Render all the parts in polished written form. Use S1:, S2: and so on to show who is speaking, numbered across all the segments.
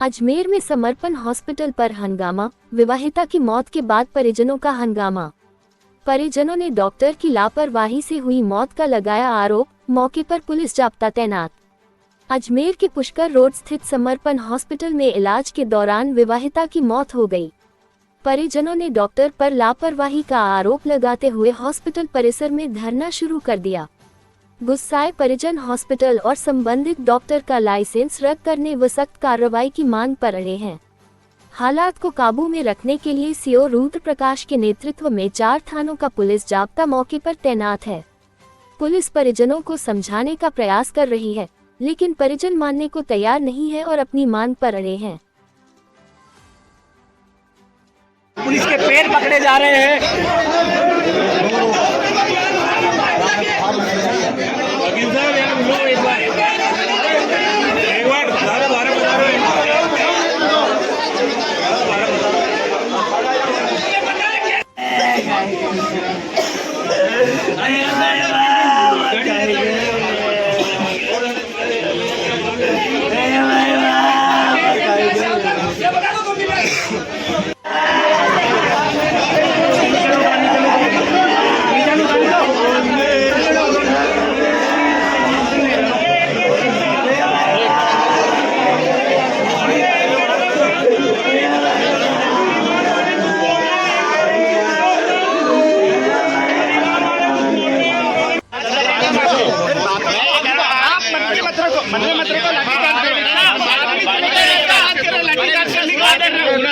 S1: अजमेर में समर्पण हॉस्पिटल पर हंगामा, विवाहिता की मौत के बाद परिजनों का हंगामा। परिजनों ने डॉक्टर की लापरवाही से हुई मौत का लगाया आरोप, मौके पर पुलिस जाब्ता तैनात। अजमेर के पुष्कर रोड स्थित समर्पण हॉस्पिटल में इलाज के दौरान विवाहिता की मौत हो गई। परिजनों ने डॉक्टर पर लापरवाही का आरोप लगाते हुए हॉस्पिटल परिसर में धरना शुरू कर दिया। गुस्साए परिजन हॉस्पिटल और संबंधित डॉक्टर का लाइसेंस रद्द करने व सख्त कार्रवाई की मांग पर अड़े हैं। हालात को काबू में रखने के लिए सीओ रुद्र प्रकाश के नेतृत्व में 4 थानों का पुलिस जाब्ता मौके पर तैनात है। पुलिस परिजनों को समझाने का प्रयास कर रही है, लेकिन परिजन मानने को तैयार नहीं है और अपनी मांग पर अड़े हैं।
S2: पुलिस के पैर पकड़े जा रहे हैं।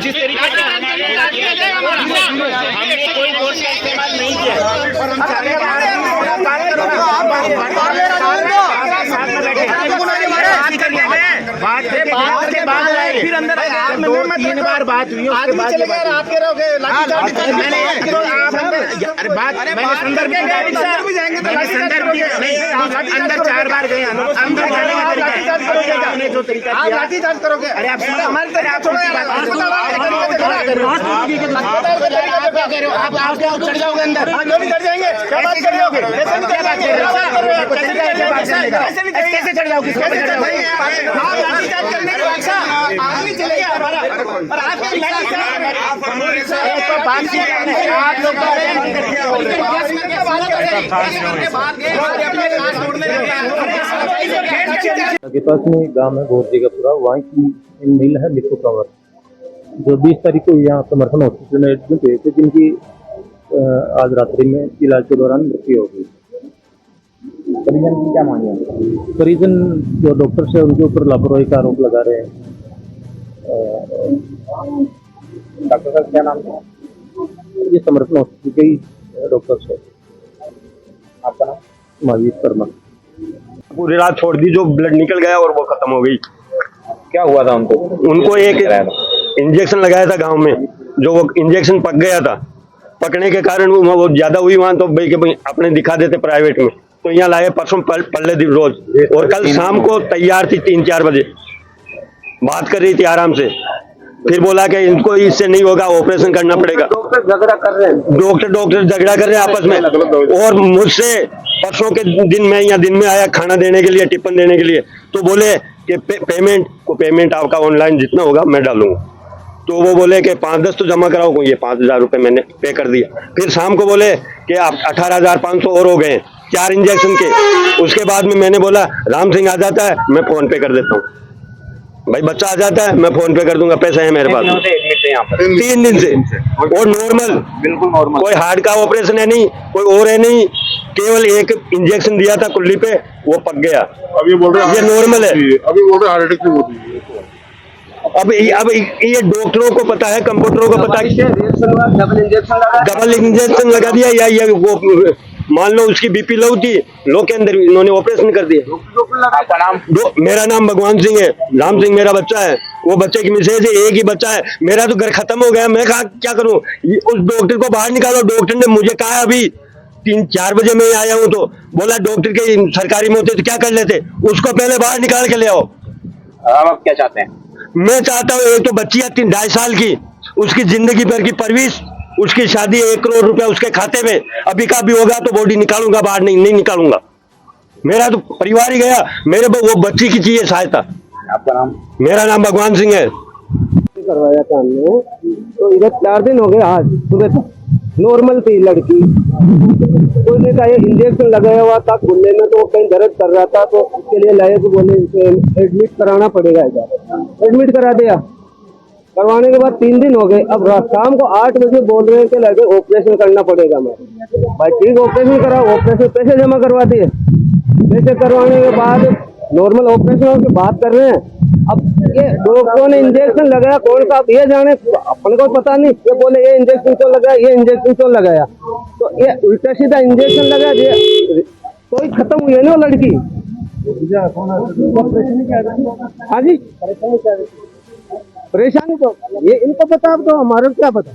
S2: जिस तरीके से हमने कोई फोर्स का इस्तेमाल नहीं किया और हम चाहते हैं फिर अंदर 2-3 बार बात हुई, उसके बाद आप कह रहे हो मैंने संदर्भ अंदर 4 बार गए, अंदर जाने जो तरीका आप लाठीचार्ज करोगे। अरे आप हमारे आप चढ़ जाओगे अंदर, चढ़ जाएंगे, कैसे चढ़ जाओगे?
S3: के पास में गांव है घोरजी का पूरा, वहाँ की मिल है मित्तू कंवर, जो 20 तारीख को यहाँ समर्पण हॉस्पिटल में एडमिट हुए थे, जिनकी आज रात्रि में इलाज के दौरान मृत्यु हो गई।
S4: परिजन की क्या मांग है?
S3: परिजन जो डॉक्टर से उनके ऊपर लापरवाही का आरोप लगा रहे हैं।
S4: डॉक्टर का क्या नाम है?
S3: ये समर्पण हॉस्पिटल के ही डॉक्टर है।
S4: आपका नाम?
S3: महावीर शर्मा।
S5: पूरी रात छोड़ दी, जो ब्लड निकल गया और वो खत्म हो गई।
S4: क्या हुआ था उनको?
S5: उनको एक इंजेक्शन लगाया था गांव में, जो वो इंजेक्शन पक गया था। पकने के कारण वो ज्यादा हुई वहां, तो भाई के अपने दिखा देते प्राइवेट में, तो यहाँ लाए परसों पल्ले दिन रोज, और कल शाम को तैयार थी 3-4 बजे, बात कर रही थी आराम से। फिर बोला कि इनको इससे नहीं होगा, ऑपरेशन करना पड़ेगा।
S4: डॉक्टर झगड़ा कर रहे हैं,
S5: डॉक्टर झगड़ा कर रहे हैं आपस में। और मुझसे परसों के दिन में या दिन में आया खाना देने के लिए, टिफिन देने के लिए, तो बोले कि पेमेंट आपका ऑनलाइन जितना होगा मैं डालूंगा। तो वो बोले कि 5-10 तो जमा कराओ, ये 5,000 रुपये मैंने पे कर दिया। फिर शाम को बोले कि आप 18,500 और हो गए 4 इंजेक्शन के। उसके बाद में मैंने बोला राम सिंह आ जाता है मैं फोन पे कर देता हूँ, भाई बच्चा आ जाता है मैं फोन पे कर दूंगा, पैसे है मेरे पास। 3 दिन से और नॉर्मल, बिल्कुल नॉर्मल, कोई हार्ट का ऑपरेशन है नहीं, कोई और है नहीं, केवल एक इंजेक्शन दिया था कुल्ली पे, वो पक गया।
S6: अभी बोल रहे
S5: ये नॉर्मल है,
S6: अभी बोल रहे हार्ट अटैक से मौत हुई है।
S5: अब ये डॉक्टरों को पता है, कंप्यूटरों को पता है। डबल इंजेक्शन लगा दिया, या ये वो मान लो उसकी बीपी लो थी, लो के अंदर इन्होंने ऑपरेशन कर दिया। मेरा नाम भगवान सिंह है, राम सिंह मेरा बच्चा है, वो बच्चे की मिसेज है, एक ही बच्चा है। मेरा तो घर खत्म हो गया, मैं कहा क्या करूं? उस डॉक्टर को बाहर निकालो। डॉक्टर ने मुझे कहा अभी 3-4 बजे मैं आया हूं, तो बोला डॉक्टर के सरकारी में होते तो क्या कर लेते, उसको पहले बाहर निकाल के ले आओ।
S4: आप क्या चाहते हैं?
S5: मैं चाहता हूँ, एक तो बच्ची है 2.5 साल की, उसकी जिंदगी भर की परवरिश, उसकी शादी, 1 करोड़ रुपया उसके खाते में, अभी का भी होगा तो बॉडी निकालूंगा, बाहर नहीं निकालूंगा। मेरा तो परिवार ही गया, मेरे वो बच्ची की चाहिए सहायता।
S4: आपका नाम?
S5: मेरा नाम भगवान सिंह है।
S7: करवाया था हमने, तो इधर 4 दिन हो गए। आज सुबह तक नॉर्मल थी लड़की। उसने कहा इंजेक्शन लगाया हुआ था खुले में, तो कहीं दर्द कर रहा था, तो उसके लिए लाए तो बोले एडमिट कराना पड़ेगा। इधर एडमिट करा दिया। करवाने के बाद 3 दिन हो गए। अब शाम को 8 बजे बोल रहे हैं कि लगे ऑपरेशन करना पड़ेगा। हमारे भाई ठीक ऑपरेशन करा, ऑपरेशन पैसे जमा करवा दिए। पैसे करवाने के बाद नॉर्मल ऑपरेशन की बात कर रहे हैं। अब ये डॉक्टरों ने इंजेक्शन लगाया, कौन सा ये जाने, अपन को पता नहीं। ये बोले ये इंजेक्शन क्यों लगाया, ये इंजेक्शन क्यों लगाया, तो ये उल्टा सीधा इंजेक्शन लगा दिया। कोई खत्म हुई है ना वो लड़की। हाँ जी, परेशानी तो ये इनको पता, अब तो हमारे को क्या पता।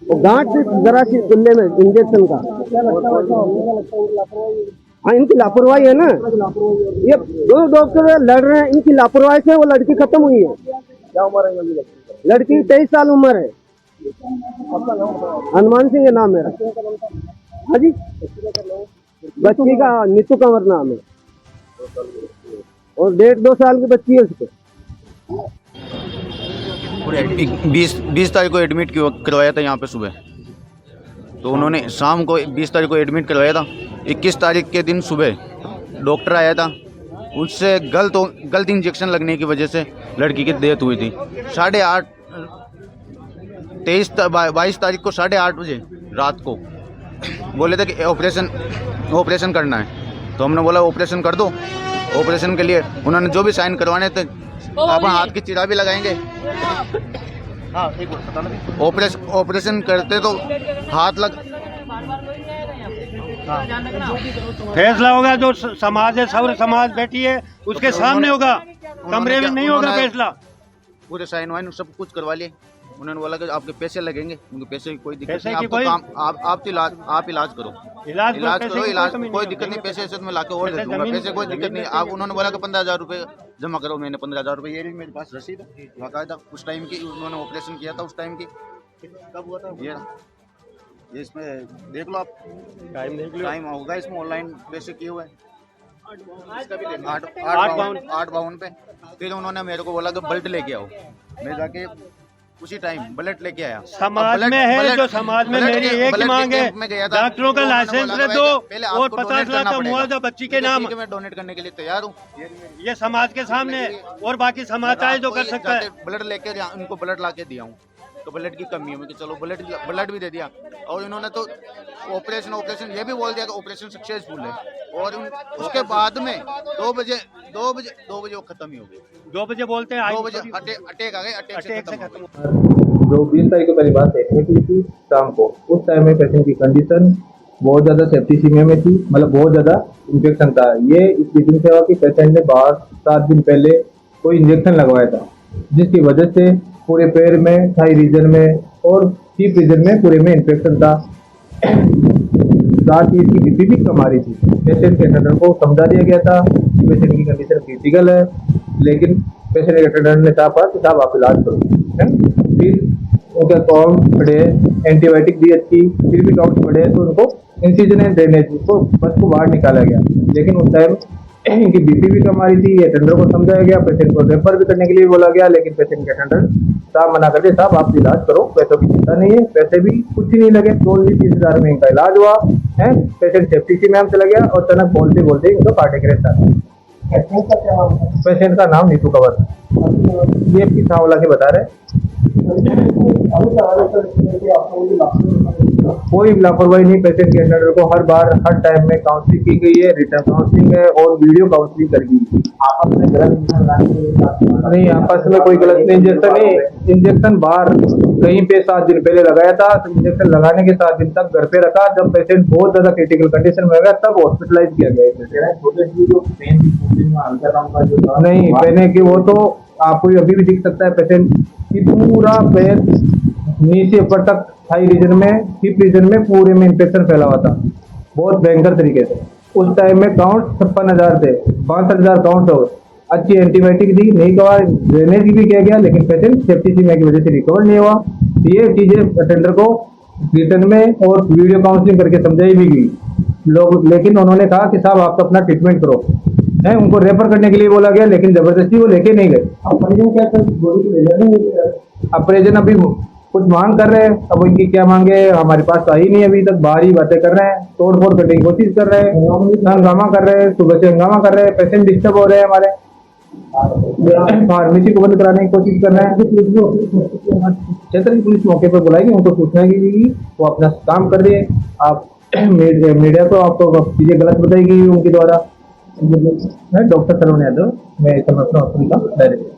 S7: वो गांठ जरा सी गुल्ले में इंजेक्शन का, हाँ इनकी लापरवाही है ना। ये 2 डॉक्टर लड़ रहे हैं, इनकी लापरवाही से वो लड़की खत्म हुई है। क्या उम्र है लड़की? 23 साल उम्र है। हनुमान सिंह है नाम मेरा। हाँ जी, बच्ची का नीतू कंवर नाम है, और 1.5-2 साल की बच्ची है उसको।
S8: 20 तारीख को एडमिट करवाया था यहाँ पे सुबह, तो उन्होंने शाम को 20 तारीख को एडमिट करवाया था। 21 तारीख के दिन सुबह डॉक्टर आया था, उससे गलत इंजेक्शन लगने की वजह से लड़की की डेथ हुई थी। 22 तारीख को 8:30 बजे रात को बोले थे कि ऑपरेशन करना है, तो हमने बोला ऑपरेशन कर दो। ऑपरेशन के लिए उन्होंने जो भी साइन करवाने थे, अपन हाथ की चिरा भी लगाएंगे। ऑपरेशन करते तो हाथ लग
S9: फैसला होगा जो समाज है, सौर समाज बैठी है उसके सामने होगा, कमरे में नहीं होगा फैसला।
S8: पूरे साइन वाइन सब कुछ करवा लिए। उन्होंने बोला कि आपके पैसे लगेंगे, उनके पैसे की कोई दिक्कत नहीं, आपको काम आप इलाज करो, इलाज कोई दिक्कत नहीं, पैसे से मैं लाके और दे दूंगा, पैसे कोई दिक्कत नहीं। आप उन्होंने बोला कि 15,000 रुपये जमा करो। मैंने 15,000 रुपये, ये भी मेरे पास रसीद है बाकायदा, उस टाइम की उन्होंने ऑपरेशन किया था, उस टाइम की। कब हुआ था ये इसमें देख लो आप, टाइम होगा इसमें, ऑनलाइन पैसे किए हुए 8 पे। फिर उन्होंने मेरे को बोला कि ब्लड लेके आओ, मैं जाके उसी टाइम ब्लड लेके आया।
S9: समाज में है जो समाज में मेरी एक मांग है, डॉक्टरों का लाइसेंस दो और 50 लाख का मुआवजा बच्ची के नाम।
S8: मैं डोनेट करने के लिए तैयार हूँ,
S9: ये समाज के सामने, और बाकी समाज चाहे जो कर सकता है।
S8: ब्लड लेके उनको ब्लड ला के दिया हूँ, तो ब्लड की कमी है, चलो ब्लड भी दे दिया। और इन्होंने तो ऑपरेशन ये भी बोल दिया कि ऑपरेशन सक्सेसफुल है, और उसके बाद में 2 बजे वो खत्म ही हो गई।
S9: 2 बजे बोलते हैं,
S8: 2 बजे अटैक आ गए, अटैक से खत्म।
S3: जो 20 तारीख को पहली बात एडमिट हुई थी शाम को, उस टाइम में पेशेंट की कंडीशन बहुत ज़्यादा सेप्टिसीमिया में थी, मतलब बहुत ज़्यादा इन्फेक्शन था। ये इस रीजन से हुआ कि पेशेंट ने 7 दिन पहले कोई इंजेक्शन लगवाया था, जिसकी वजह से पूरे पैर में, थाई रीजन में और हिप रीजन में पूरे में इन्फेक्शन था। साथ ही इसकी बीपी भी कम आ रही थी। पेशेंट के अटेंडर को समझा दिया गया था कि पेशेंट की कंडीशन क्रिटिकल है, लेकिन पेशेंट के अटेंडर ने कहा कि साहब आप इलाज करो। फिर उनका काउंट बढ़े, एंटीबायोटिक दी अच्छी, फिर भी काउंट बढ़े, तो उनको इंसिजन एंड ड्रेनेज को बस को बाहर निकाला गया। लेकिन उस टाइम इनकी बीपी भी कम आ रही थी। अटेंडर को समझाया गया, पेशेंट को रेफर भी करने के लिए बोला गया, लेकिन पेशेंट के अटेंडर साहब मना कर दिए, साहब आप इलाज करो, पैसों की चिंता नहीं है, पैसे भी कुछ ही नहीं लगे, 30,000 में इनका इलाज हुआ है। पेशेंट सेफ्टी सी मैम चला गया, और अचानक बोलते बोलते उनका कार्डियक अरेस्ट आ गया। पेशेंट का नाम नीतू कंवर, ये पिछावला के बता रहे। कोई लापरवाही नहीं, पेशेंट के अटेंडर को हर बार हर टाइम में काउंसलिंग की गई है, रिटर्न काउंसलिंग है और वीडियो काउंसलिंग कर गई। आपस में गलत नहीं, आपस में कोई गलत नहीं। इंजेक्शन बाहर कहीं पे 7 दिन पहले लगाया था, तो इंजेक्शन लगाने के 7 दिन तक घर पे रखा। जब पेशेंट बहुत ज्यादा क्रिटिकल कंडीशन में हो गया तब हॉस्पिटलाइज किया गया। नहीं पहने की, वो तो आपको अभी भी दिख सकता है पेशेंट की पूरा पैर नीचे ऊपर तक थाई रीजन में, हिप रीजन में पूरे में इन्फेक्शन फैला हुआ था बहुत भयंकर तरीके से। उस टाइम में काउंट 56,000 थे, 62,000 काउंट हो। अच्छी एंटीबायोटिक दी, नहीं कहा, ड्रेनेज भी किया गया, लेकिन पेशेंट सेप्टिसीमिया की वजह से रिकवर नहीं हुआ। ये चीजें अटेंडर को रिटर्न में और वीडियो काउंसलिंग करके समझाई भी गई लोग, लेकिन उन्होंने कहा कि साहब आप अपना ट्रीटमेंट करो।
S7: है, उनको रेफर करने के लिए बोला गया, लेकिन जबरदस्ती वो लेके नहीं गए। अपरेजन अभी कुछ मांग कर रहे हैं, अब इनकी क्या मांगे हमारे पास आई नहीं, अभी तक बाहर ही बातें कर रहे हैं, तोड़ फोड़ करने की कोशिश कर रहे हैं, हंगामा कर रहे हैं, सुबह से हंगामा कर रहे हैं, पेशेंट डिस्टर्ब हो रहे हैं, हमारे फार्मेसी को बंद कराने की कोशिश कर रहे हैं। क्षेत्र की पुलिस मौके पर बुलाएगी, उनको सूचना की वो अपना काम कर रही है। आप मीडिया को आपको चीजें गलत बताई गई उनके द्वारा। मैं डॉक्टर सरोन यादव, मैं समर्थन हॉस्पिटल का डायरेक्टर।